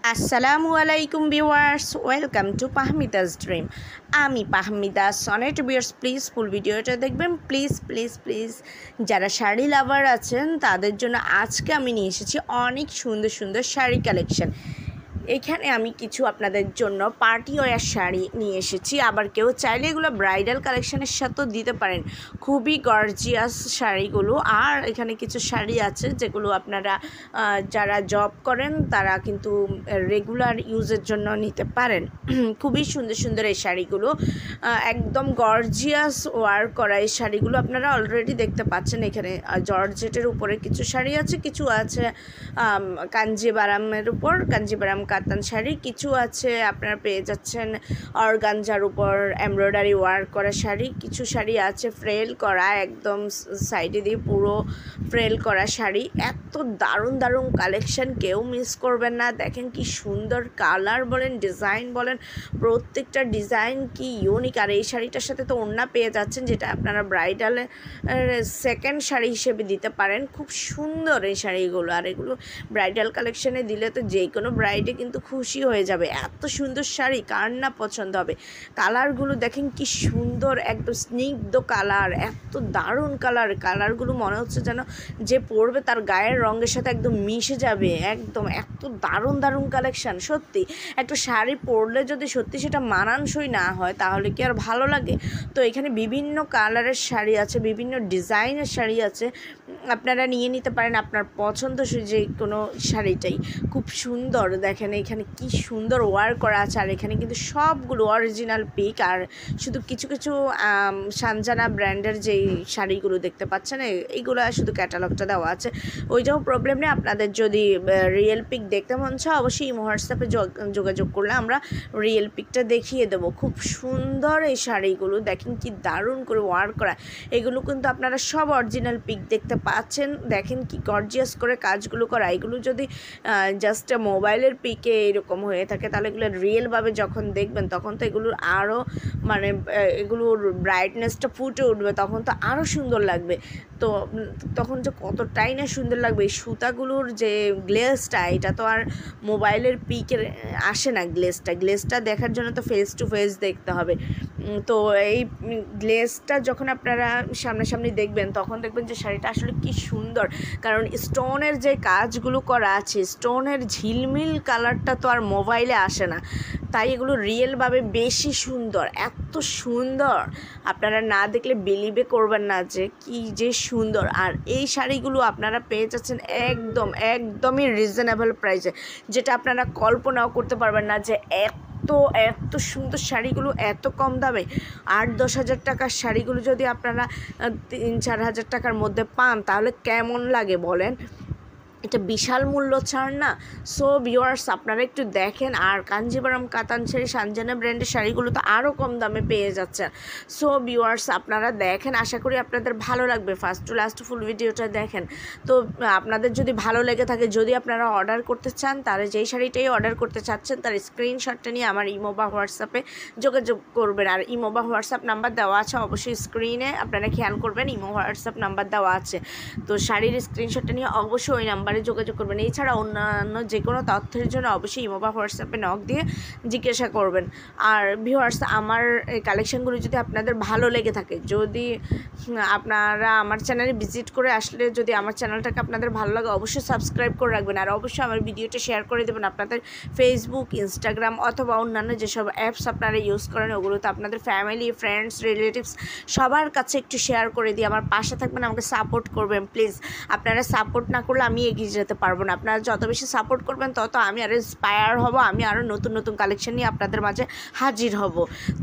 আসসালামু আলাইকুম viewers, welcome to পাহমিদাস dream. আমি পাহমিদা সনেট ভিউয়ার্স, প্লিজ ফুল ভিডিওটা দেখবেন। প্লিজ প্লিজ প্লিজ যারা শাড়ি লাভার আছেন তাদের জন্য আজকে আমি নিয়ে এসেছি অনেক সুন্দর সুন্দর শাড়ি কালেকশন। এখানে আমি কিছু আপনাদের জন্য পার্টি ওয়্যার শাড়ি নিয়ে এসেছি, আবার কেউ চাইলে এগুলো ব্রাইডাল কালেকশনের সাথেও দিতে পারেন। খুবই গর্জিয়াস শাড়িগুলো। আর এখানে কিছু শাড়ি আছে যেগুলো আপনারা যারা জব করেন তারা কিন্তু রেগুলার ইউজের জন্য নিতে পারেন। খুবই সুন্দর সুন্দর এই শাড়িগুলো, একদম গর্জিয়াস ওয়ার্ক করা এই শাড়িগুলো আপনারা অলরেডি দেখতে পাচ্ছেন। এখানে জর্জেটের উপরে কিছু শাড়ি আছে, কিছু আছে কাঞ্জিবারামের উপর, কাঞ্জিবারাম কাতান শাড়ি, কিছু আছে আপনারা পেয়ে যাচ্ছেন অর্গানজার উপর এমব্রয়ডারি ওয়ার্ক করা শাড়ি, কিছু শাড়ি আছে ফ্রেল করা, একদম সাইডে দিয়ে পুরো ফ্রেল করা শাড়ি। এত দারুণ দারুণ কালেকশন, কেউ মিস করবেন না। দেখেন কি সুন্দর কালার বলেন, ডিজাইন বলেন, প্রত্যেকটা ডিজাইন কি ইউনিক। আর এই শাড়িটার সাথে তো ওড়না পেয়ে যাচ্ছেন, যেটা আপনারা ব্রাইডালের সেকেন্ড শাড়ি হিসেবে দিতে পারেন। খুব সুন্দর এই শাড়িগুলো। আর এগুলো ব্রাইডাল কালেকশনে দিলে তো যে কোনো ব্রাইডে কিন্তু খুশি হয়ে যাবে। এত সুন্দর শাড়ি কার না পছন্দ হবে। কালারগুলো দেখেন কি সুন্দর, একদম স্নিগ্ধ কালার, এত দারুণ কালার। কালারগুলো মনে হচ্ছে যেন যে পরবে তার গায়ের রঙের সাথে একদম মিশে যাবে। একদম এত দারুণ দারুণ কালেকশান। সত্যি একটা শাড়ি পরলে যদি সত্যি সেটা মানানসই না হয় তাহলে কি আর ভালো লাগে। তো এখানে বিভিন্ন কালারের শাড়ি আছে, বিভিন্ন ডিজাইনের শাড়ি আছে, আপনারা নিয়ে নিতে পারেন আপনার পছন্দসই যে কোনো শাড়িটাই। খুব সুন্দর দেখেন এখানে কি সুন্দর ওয়ার্ক করা আছে। আর এখানে কিন্তু সবগুলো অরিজিনাল পিক। আর শুধু কিছু কিছু সানজানা ব্র্যান্ডের যেই শাড়িগুলো দেখতে পাচ্ছেন এইগুলো শুধু ক্যাটালগটা দেওয়া আছে, ওইটাও প্রবলেম নেই। আপনাদের যদি রিয়েল পিক দেখতে মন চায় অবশ্যই হোয়াটসঅ্যাপে যোগাযোগ করলে আমরা রিয়েল পিকটা দেখিয়ে দেবো। খুব সুন্দর এই শাড়িগুলো, দেখেন কি দারুণ করে ওয়ার্ক করা। এগুলো কিন্তু আপনারা সব অরিজিনাল পিক দেখতে পাচ্ছেন। দেখেন কি গর্জিয়াস করে কাজগুলো করা। এগুলো যদি জাস্ট মোবাইলের পিকে এরকম হয়ে থাকে তাহলে এগুলো রিয়েলভাবে যখন দেখবেন তখন তো এগুলোর আরও মানে এগুলোর ব্রাইটনেসটা ফুটে উঠবে, তখন তো আরও সুন্দর লাগবে। তো তখন যে কতটাই না সুন্দর লাগবে। এই সুতাগুলোর যে গ্লেজটা, এটা তো আর মোবাইলের পিকের আসে না। গ্লেজটা দেখার জন্য তো ফেস টু ফেস দেখতে হবে। তো এই গ্লেজটা যখন আপনারা সামনাসামনি দেখবেন তখন দেখবেন যে শাড়িটা আসলে কি সুন্দর। কারণ স্টোনের যে কাজগুলো করা আছে, স্টোনের ঝিলমিল কালারটা তো আর মোবাইলে আসে না, তাই এগুলো রিয়েলভাবে বেশি সুন্দর। এত সুন্দর আপনারা না দেখলে বিলিভে করবেন না যে কি যে সুন্দর। আর এই শাড়িগুলো আপনারা পেয়ে যাচ্ছেন একদমই রিজনেবল প্রাইসে, যেটা আপনারা কল্পনাও করতে পারবেন না যে এত সুন্দর শাড়িগুলো এত কম দামে। 8-10 হাজার টাকার শাড়িগুলো যদি আপনারা 3-4 হাজার টাকার মধ্যে পান তাহলে কেমন লাগে বলেন। এটা বিশাল মূল্য ছাড় না। সো ভিউয়ার্স আপনারা একটু দেখেন। আর কাঞ্জিবারাম কাতান শাড়ি, সানজানা ব্র্যান্ডের শাড়িগুলো তো আরও কম দামে পেয়ে যাচ্ছেন। সো ভিউয়ার্স আপনারা দেখেন, আশা করি আপনাদের ভালো লাগবে। ফার্স্ট টু লাস্ট ফুল ভিডিওটা দেখেন। তো আপনাদের যদি ভালো লেগে থাকে, যদি আপনারা অর্ডার করতে চান তাহলে যেই শাড়িটাই অর্ডার করতে চাচ্ছেন তার স্ক্রিনশটটা নিয়ে আমার ইমো বা হোয়াটসঅ্যাপে যোগাযোগ করবেন। আর ইমো বা হোয়াটসঅ্যাপ নাম্বার দেওয়া আছে, অবশ্যই স্ক্রিনে আপনারা খেয়াল করবেন ইমো হোয়াটসঅ্যাপ নাম্বার দেওয়া আছে। তো শাড়ির স্ক্রিনশটটা নিয়ে অবশ্যই ওই নাম্বারে যোগাযোগ করবেন। এছাড়া অন্যান্য যে কোনো তথ্যের জন্য অবশ্যই ইমো বা হোয়াটসঅ্যাপে নক দিয়ে জিজ্ঞাসা করবেন। আর ভিউয়ার্স আমার এই কালেকশানগুলো যদি আপনাদের ভালো লেগে থাকে, যদি আপনারা আমার চ্যানেলে ভিজিট করে আসলে যদি আমার চ্যানেলটাকে আপনাদের ভালো লাগে অবশ্যই সাবস্ক্রাইব করে রাখবেন। আর অবশ্যই আমার ভিডিওটা শেয়ার করে দেবেন আপনাদের ফেসবুক, ইনস্টাগ্রাম অথবা অন্যান্য যেসব অ্যাপস আপনারা ইউজ করেন ওগুলোতে আপনাদের ফ্যামিলি, ফ্রেন্ডস, রিলেটিভস সবার কাছে একটু শেয়ার করে দিয়ে আমার পাশে থাকবেন, আমাকে সাপোর্ট করবেন প্লিজ। আপনারা সাপোর্ট না করলে আমি এগিয়ে যেতে পারবো না। আপনারা যত বেশি সাপোর্ট করবেন তত আমি আরও ইন্সপায়ার হব, আমি আরও নতুন নতুন কালেকশন নিয়ে আপনাদের মাঝে হাজির হব।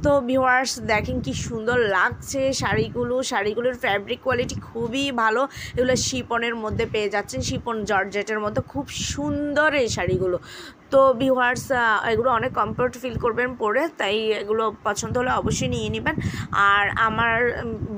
তো ভিউয়ার্স দেখেন কি সুন্দর লাগছে শাড়িগুলোর ফ্যাব্রিক কোয়ালিটি খুবই ভালো। এগুলো শিপনের মধ্যে পেয়ে যাচ্ছেন, শিপন জর্জেটের মধ্যে খুব সুন্দর এই শাড়িগুলো। তো ভিউয়ার্স এগুলো অনেক কমফোর্ট ফিল করবেন পরে, তাই এগুলো পছন্দ হলে অবশ্যই নিয়ে নেবেন। আর আমার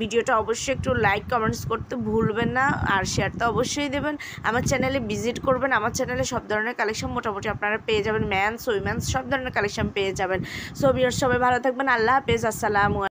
ভিডিওটা অবশ্যই একটু লাইক কমেন্টস করতে ভুলবেন না, আর শেয়ার তো অবশ্যই দেবেন। আমার চ্যানেলে ভিজিট করবেন, আমার চ্যানেলে সব ধরনের কালেকশন মোটামুটি আপনারা পেয়ে যাবেন, ম্যানস উইমেন্স সব ধরনের কালেকশন পেয়ে যাবেন। সো ভিউয়ার্স সবাই ভালো থাকবেন, আল্লাহ হাফেজ, আসসালামু আলাইকুম।